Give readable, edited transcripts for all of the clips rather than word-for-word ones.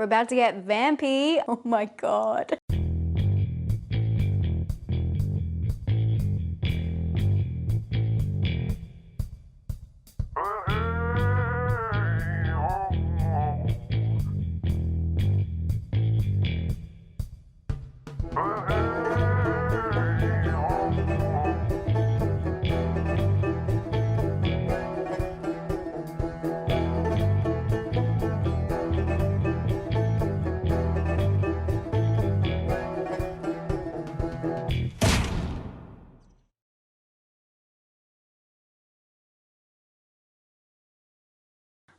We're about to get vampy. Oh my God.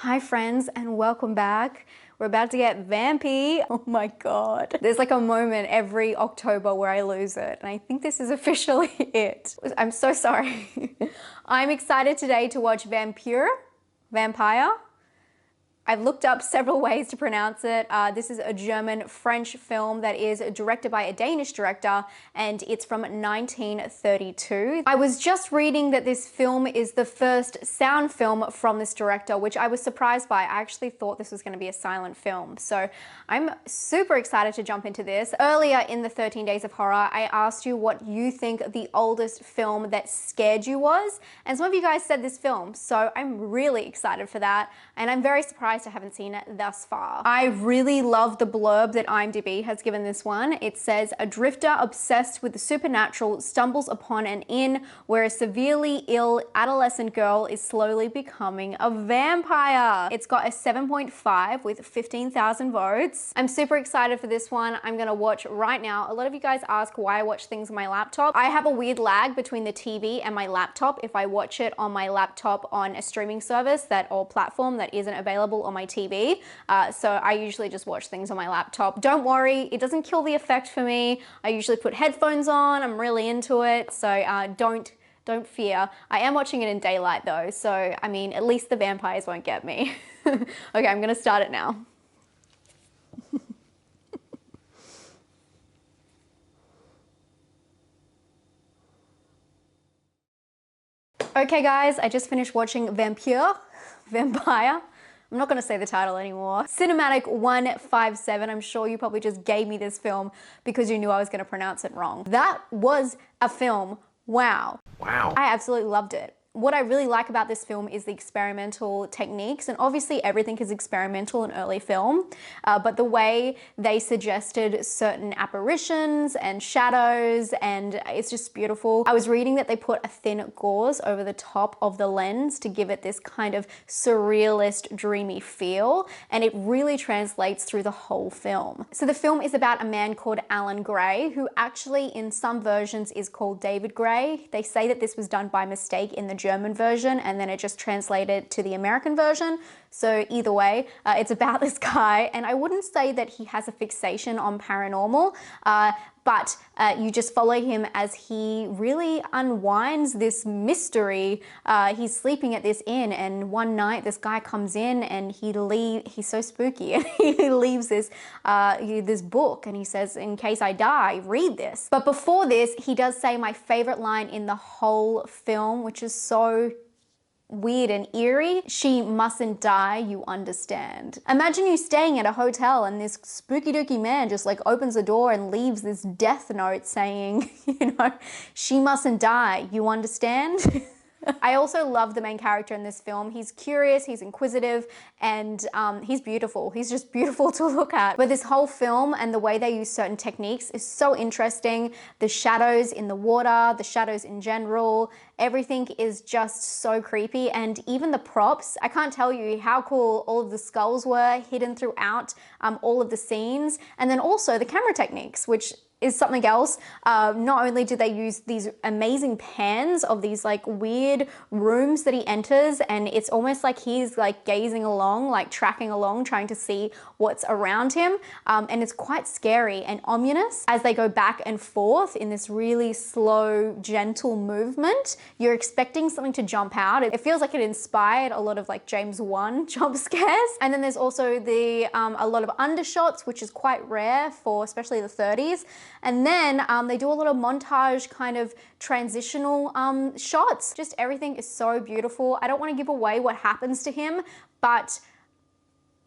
Hi friends, and welcome back. We're about to get vampy. Oh my God. There's like a moment every October where I lose it, and I think this is officially it. I'm so sorry. I'm excited today to watch Vampyr. I've looked up several ways to pronounce it. This is a German-French film that is directed by a Danish director, and it's from 1932. I was just reading that this film is the first sound film from this director, which I was surprised by. I actually thought this was going to be a silent film. So I'm super excited to jump into this. Earlier in the 13 Days of Horror, I asked you what you think the oldest film that scared you was, and some of you guys said this film. So I'm really excited for that, and I'm very surprised I haven't seen it thus far. I really love the blurb that IMDb has given this one. It says, a drifter obsessed with the supernatural stumbles upon an inn where a severely ill adolescent girl is slowly becoming a vampire. It's got a 7.5 with 15,000 votes. I'm super excited for this one. I'm gonna watch right now. A lot of you guys ask why I watch things on my laptop. I have a weird lag between the TV and my laptop if I watch it on my laptop on a streaming service or platform that isn't available on my TV. So I usually just watch things on my laptop. Don't worry, it doesn't kill the effect for me. I usually put headphones on. I'm really into it. So don't fear. I am watching it in daylight though. So, I mean, at least the vampires won't get me. Okay, I'm gonna start it now. Okay guys, I just finished watching Vampyr. I'm not going to say the title anymore. Cinematic 157. I'm sure you probably just gave me this film because you knew I was going to pronounce it wrong. That was a film. Wow. Wow. I absolutely loved it. What I really like about this film is the experimental techniques, and obviously everything is experimental in early film, but the way they suggested certain apparitions and shadows, and it's just beautiful. I was reading that they put a thin gauze over the top of the lens to give it this kind of surrealist, dreamy feel, and it really translates through the whole film. So the film is about a man called Alan Gray, who actually in some versions is called David Gray. They say that this was done by mistake in the German version, and then it just translated to the American version. So either way, it's about this guy, and I wouldn't say that he has a fixation on paranormal, but you just follow him as he really unwinds this mystery. He's sleeping at this inn, and one night this guy comes in and he's so spooky, and he leaves this book, and he says, in case I die, read this. But before this, he does say my favorite line in the whole film, which is so weird and eerie. She mustn't die, you understand. Imagine you staying at a hotel and this spooky dooky man just like opens the door and leaves this death note saying, you know, she mustn't die, you understand? I also love the main character in this film. He's curious, he's inquisitive, and he's beautiful. He's just beautiful to look at. But this whole film and the way they use certain techniques is so interesting. The shadows in the water, the shadows in general, everything is just so creepy. And even the props, I can't tell you how cool all of the skulls were hidden throughout all of the scenes. And then also the camera techniques, which is something else. Not only do they use these amazing pans of these like weird rooms that he enters, and it's almost like he's like gazing along, like tracking along, trying to see what's around him. And it's quite scary and ominous as they go back and forth in this really slow, gentle movement. You're expecting something to jump out. It feels like it inspired a lot of like James Wan jump scares. And then there's also a lot of undershots, which is quite rare for especially the 30s. And then they do a lot of montage kind of transitional shots. Just everything is so beautiful. I don't want to give away what happens to him, but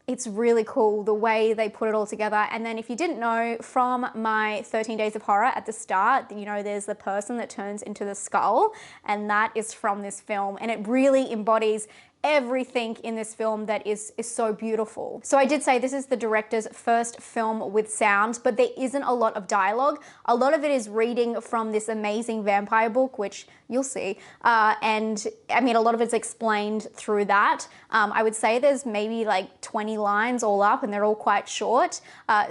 it's really cool the way they put it all together. And then if you didn't know from my 13 Days of Horror at the start, you know, there's the person that turns into the skull, and that is from this film. And it really embodies everything in this film that is so beautiful. So I did say this is the director's first film with sound, but there isn't a lot of dialogue. A lot of it is reading from this amazing vampire book, which you'll see. And I mean, a lot of it's explained through that. I would say there's maybe like 20 lines all up, and they're all quite short.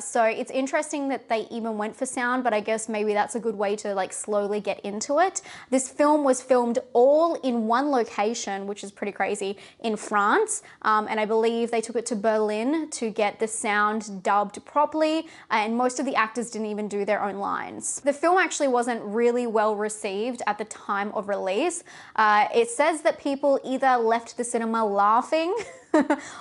So it's interesting that they even went for sound, but I guess maybe that's a good way to like slowly get into it. This film was filmed all in one location, which is pretty crazy, in France. And I believe they took it to Berlin to get the sound dubbed properly. And most of the actors didn't even do their own lines. The film actually wasn't really well received at the time of release. It says that people either left the cinema laughing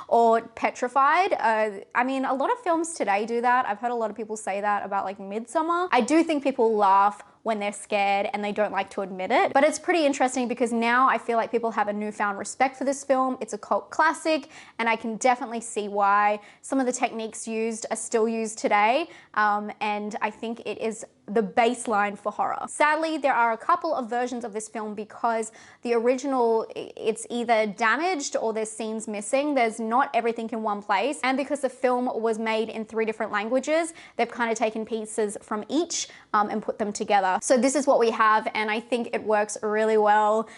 or petrified. I mean, a lot of films today do that. I've heard a lot of people say that about like Midsummer. I do think people laugh when they're scared and they don't like to admit it. But it's pretty interesting because now I feel like people have a newfound respect for this film. It's a cult classic, and I can definitely see why some of the techniques used are still used today. And I think it is the baseline for horror. Sadly, there are a couple of versions of this film because the original, it's either damaged or there's scenes missing. There's not everything in one place. And because the film was made in 3 different languages, they've kind of taken pieces from each and put them together. So this is what we have, and I think it works really well.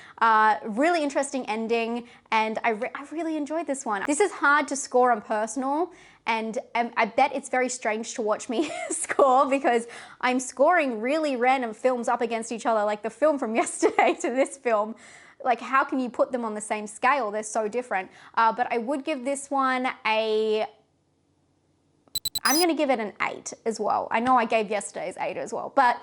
Really interesting ending, and I really enjoyed this one. This is hard to score on personal, and I bet it's very strange to watch me score because I'm scoring really random films up against each other, like the film from yesterday to this film. Like, how can you put them on the same scale? They're so different. But I would give this one I'm gonna give it an 8 as well. I know I gave yesterday's 8 as well, but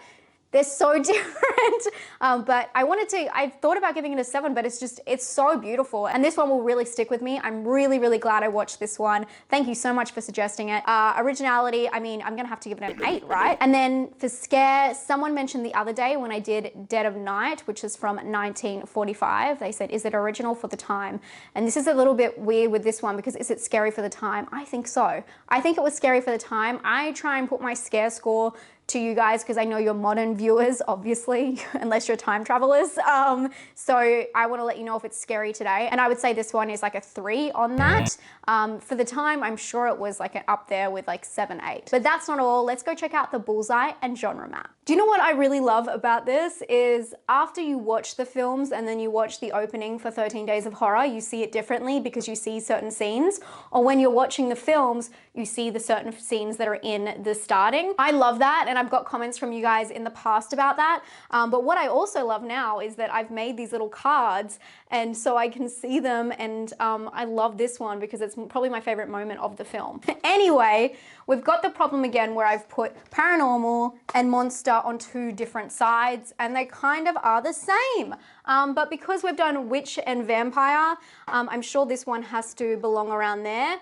they're so different. But I thought about giving it a 7, but it's so beautiful. And this one will really stick with me. I'm really, really glad I watched this one. Thank you so much for suggesting it. Originality, I mean, I'm gonna have to give it an 8, right? And then for scare, someone mentioned the other day when I did Dead of Night, which is from 1945, they said, is it original for the time? And this is a little bit weird with this one because is it scary for the time? I think so. I think it was scary for the time. I try and put my scare score to you guys because I know you're modern viewers, obviously, unless you're time travelers. So I want to let you know if it's scary today. And I would say this one is like a 3 on that. For the time, I'm sure it was like an up there with like 7, 8. But that's not all. Let's go check out the bullseye and genre map. Do you know what I really love about this is after you watch the films and then you watch the opening for 13 Days of Horror, you see it differently because you see certain scenes. Or when you're watching the films, you see the certain scenes that are in the starting. I love that, and I've got comments from you guys in the past about that. But what I also love now is that I've made these little cards, and so I can see them, and I love this one because it's probably my favorite moment of the film. Anyway, we've got the problem again where I've put paranormal and monster on 2 different sides, and they kind of are the same. But because we've done witch and vampire, I'm sure this one has to belong around there.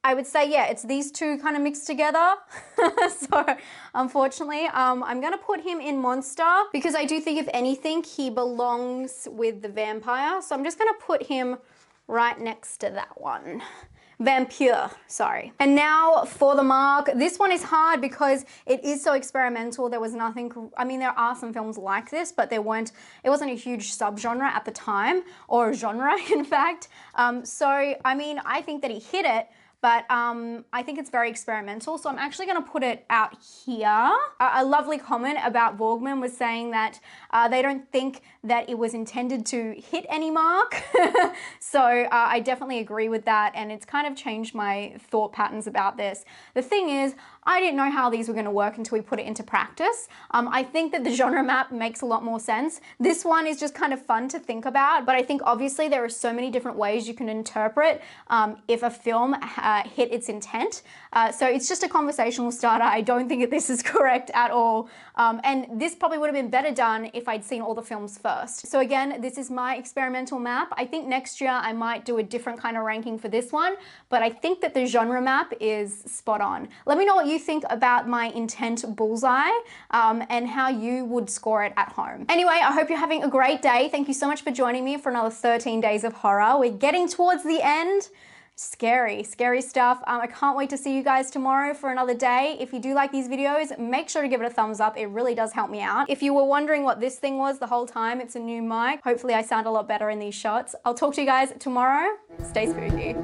I would say, yeah, it's these 2 kind of mixed together. So unfortunately, I'm gonna put him in monster because I do think if anything, he belongs with the vampire. So I'm just gonna put him right next to that one. Vampyr, sorry. And now for the mark. This one is hard because it is so experimental. There was nothing, I mean, there are some films like this, but it wasn't a huge subgenre at the time, or genre, in fact. So, I mean, I think that he hit it, but I think it's very experimental. So I'm actually gonna put it out here. A lovely comment about Borgman was saying that they don't think that it was intended to hit any mark. So I definitely agree with that, and it's kind of changed my thought patterns about this. The thing is, I didn't know how these were gonna work until we put it into practice. I think that the genre map makes a lot more sense. This one is just kind of fun to think about, but I think obviously there are so many different ways you can interpret if a film hit its intent. So it's just a conversational starter. I don't think that this is correct at all. And this probably would have been better done if I'd seen all the films first. So again, this is my experimental map. I think next year I might do a different kind of ranking for this one, but I think that the genre map is spot on. Let me know what you think about my intent bullseye and how you would score it at home. Anyway, I hope you're having a great day. Thank you so much for joining me for another 13 Days of Horror. We're getting towards the end. Scary, scary stuff. I can't wait to see you guys tomorrow for another day. If you do like these videos, make sure to give it a thumbs up. It really does help me out. If you were wondering what this thing was the whole time, it's a new mic. Hopefully I sound a lot better in these shots. I'll talk to you guys tomorrow. Stay spooky.